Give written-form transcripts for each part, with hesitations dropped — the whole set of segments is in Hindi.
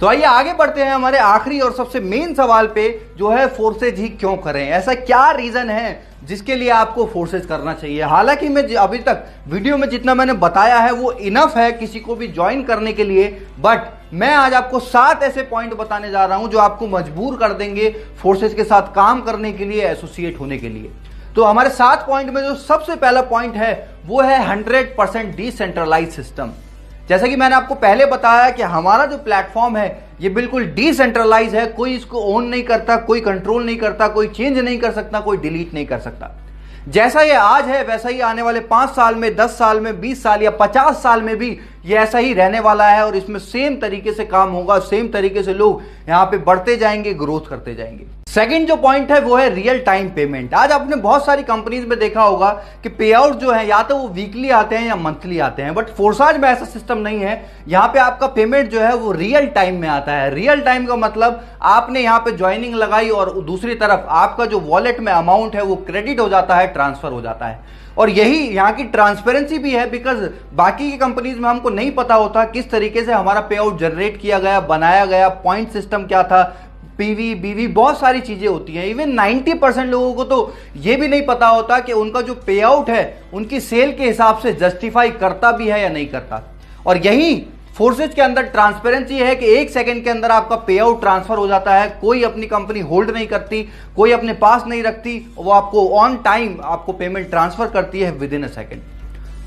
तो आइए आगे बढ़ते हैं हमारे आखिरी और सबसे मेन सवाल पे, जो है फोर्सेज ही क्यों करें। ऐसा क्या रीजन है जिसके लिए आपको फोर्सेज करना चाहिए। हालांकि मैं अभी तक वीडियो में जितना मैंने बताया है वो इनफ है किसी को भी ज्वाइन करने के लिए, बट मैं आज आपको 7 ऐसे पॉइंट बताने जा रहा हूं जो आपको मजबूर कर देंगे फोर्सेज के साथ काम करने के लिए, एसोसिएट होने के लिए। तो हमारे 7 पॉइंट में जो सबसे पहला पॉइंट है वो है 100% डिसेंट्रलाइज सिस्टम। जैसा कि मैंने आपको पहले बताया कि हमारा जो प्लेटफॉर्म है ये बिल्कुल डिसेंट्रलाइज है, कोई इसको ओन नहीं करता, कोई कंट्रोल नहीं करता, कोई चेंज नहीं कर सकता, कोई डिलीट नहीं कर सकता। जैसा ये आज है वैसा ही आने वाले 5 साल में, 10 साल में, 20 साल या 50 साल में भी ये ऐसा ही रहने वाला है और इसमें सेम तरीके से काम होगा, सेम तरीके से लोग यहां पे बढ़ते जाएंगे, ग्रोथ करते जाएंगे। सेकंड जो पॉइंट है वो है रियल टाइम पेमेंट। आज आपने बहुत सारी कंपनीज में देखा होगा कि पे आउट जो है या तो वो वीकली आते हैं या मंथली आते हैं, बट फोर्साज में ऐसा सिस्टम नहीं है। यहां पे आपका पेमेंट जो है वो रियल टाइम में आता है। रियल टाइम का मतलब आपने यहां पे ज्वाइनिंग लगाई और दूसरी तरफ आपका जो वॉलेट में अमाउंट है वो क्रेडिट हो जाता है, ट्रांसफर हो जाता है। और यही यहाँ की ट्रांसपेरेंसी भी है, बिकॉज बाकी की कंपनीज में हमको नहीं पता होता किस तरीके से हमारा पे आउट जनरेट किया गया, बनाया गया, पॉइंट सिस्टम क्या था, पीवी बीवी बहुत सारी चीजें होती हैं। इवन 90% लोगों को तो यह भी नहीं पता होता कि उनका जो पे आउट है उनकी सेल के हिसाब से जस्टिफाई करता भी है या नहीं करता। और यही फोर्सेज के अंदर ट्रांसपेरेंसी है कि 1 सेकंड के अंदर आपका पे आउट ट्रांसफर हो जाता है। कोई अपनी कंपनी होल्ड नहीं करती, कोई अपने पास नहीं रखती, वो आपको ऑन टाइम आपको पेमेंट ट्रांसफर करती है with in a second.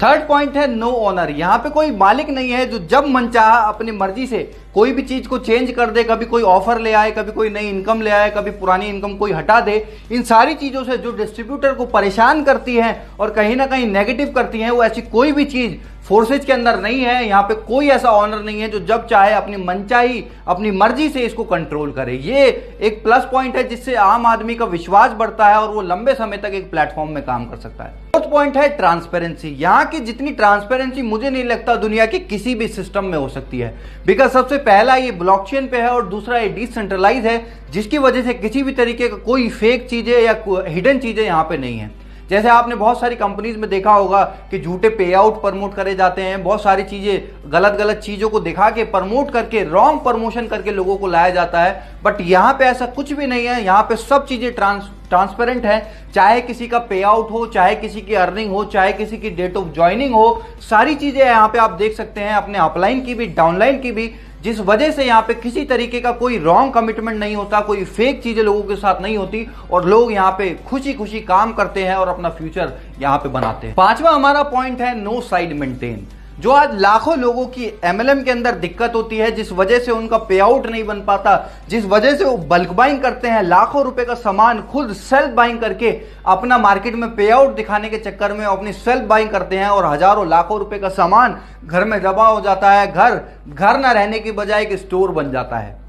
Third point है नो ओनर। यहां पे कोई मालिक नहीं है जो जब मन चाहा अपनी मर्जी से कोई भी चीज को चेंज कर दे, कभी कोई ऑफर ले आए, कभी कोई नई इनकम ले आए, कभी पुरानी इनकम कोई हटा दे। इन सारी चीजों से जो डिस्ट्रीब्यूटर को परेशान करती है और कहीं ना कहीं नेगेटिव करती है, वो ऐसी कोई भी चीज फोर्सेज के अंदर नहीं है। यहां पे कोई ऐसा ऑनर नहीं है जो जब चाहे अपनी मनचाही अपनी मर्जी से इसको कंट्रोल करे। ये एक प्लस पॉइंट है जिससे आम आदमी का विश्वास बढ़ता है और वो लंबे समय तक एक प्लेटफॉर्म में काम कर सकता है। फोर्थ पॉइंट है ट्रांसपेरेंसी। यहां की जितनी ट्रांसपेरेंसी मुझे नहीं लगता दुनिया के किसी भी सिस्टम में हो सकती है, बिकॉज सबसे पहला ये ब्लॉकचेन पे है और दूसरा ये डिसेंट्रलाइज है, जिसकी वजह से किसी भी तरीके का कोई फेक चीजें या हिडन चीजें यहां पे नहीं है। जैसे आपने बहुत सारी कंपनीज में देखा होगा कि झूठे पे आउट प्रमोट करे जाते हैं, बहुत सारी चीजें गलत गलत चीजों को दिखा के प्रमोट करके रॉन्ग प्रमोशन करके लोगों को लाया जाता है। बट यहाँ पे ऐसा कुछ भी नहीं है। यहाँ पे सब चीजें ट्रांसपेरेंट है। चाहे किसी का पे आउट हो, चाहे किसी की अर्निंग हो, चाहे किसी की डेट ऑफ ज्वाइनिंग हो, सारी चीजें यहाँ पे आप देख सकते हैं, अपने अपलाइन की भी डाउनलाइन की भी, जिस वजह से यहाँ पे किसी तरीके का कोई रॉन्ग कमिटमेंट नहीं होता, कोई फेक चीजें लोगों के साथ नहीं होती और लोग यहाँ पे खुशी खुशी काम करते हैं और अपना फ्यूचर यहाँ पे बनाते हैं। 5वां हमारा पॉइंट है नो साइड मेंटेन। जो आज लाखों लोगों की एमएलएम के अंदर दिक्कत होती है, जिस वजह से उनका पे आउट नहीं बन पाता, जिस वजह से वो बल्क बाइंग करते हैं, लाखों रुपए का सामान खुद सेल्फ बाइंग करके अपना मार्केट में पे आउट दिखाने के चक्कर में अपनी सेल्फ बाइंग करते हैं और हजारों लाखों रुपए का सामान घर में जमा हो जाता है। घर ना रहने की बजाय एक स्टोर बन जाता है।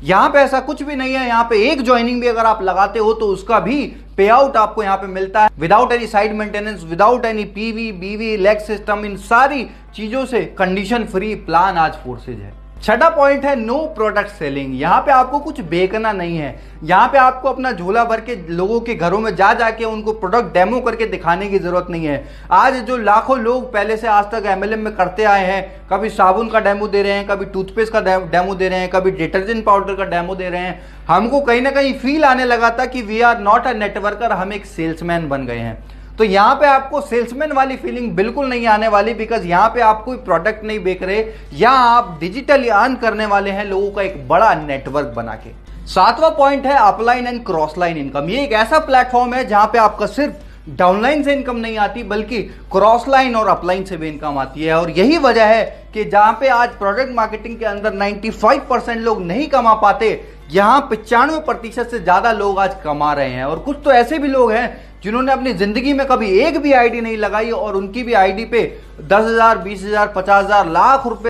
यहां पे ऐसा कुछ भी नहीं है। यहां पे एक ज्वाइनिंग भी अगर आप लगाते हो तो उसका भी पे आउट आपको यहां पे मिलता है without any side maintenance, without any PV बीवी लेग सिस्टम। इन सारी चीजों से कंडीशन फ्री प्लान आज फोर्सेज है। 6वां पॉइंट है नो प्रोडक्ट सेलिंग। यहां पे आपको कुछ बेचना नहीं है। यहां पे आपको अपना झोला भर के लोगों के घरों में जा जाके उनको प्रोडक्ट डेमो करके दिखाने की जरूरत नहीं है। आज जो लाखों लोग पहले से आज तक एमएलएम में करते आए हैं, कभी साबुन का डेमो दे रहे हैं, कभी टूथपेस्ट का डेमो दे रहे हैं, कभी डिटर्जेंट पाउडर का डेमो दे रहे हैं, हमको कहीं ना कहीं फील आने लगा था कि we are not a networker, हम एक सेल्समैन बन गए हैं। तो यहां पे आपको सेल्समैन वाली फीलिंग बिल्कुल नहीं आने वाली, बिकॉज यहां पे आप कोई प्रोडक्ट नहीं बेच रहे, यहां आप डिजिटली अर्न करने वाले हैं लोगों का एक बड़ा नेटवर्क बना के। 7वां पॉइंट है upline and cross line income. ये एक ऐसा प्लेटफॉर्म है जहां पे आपका सिर्फ डाउनलाइन से इनकम नहीं आती बल्कि क्रॉस लाइन और अपलाइन से भी इनकम आती है। और यही वजह है कि जहां पे आज प्रोडक्ट मार्केटिंग के अंदर 95% लोग नहीं कमा पाते, यहां 95% से ज्यादा लोग आज कमा रहे हैं। और कुछ तो ऐसे भी लोग हैं जिन्होंने अपनी जिंदगी में कभी एक भी आईडी नहीं लगाई और उनकी भी आईडी पे 10,000, 20,000, 50,000, लाख रुपए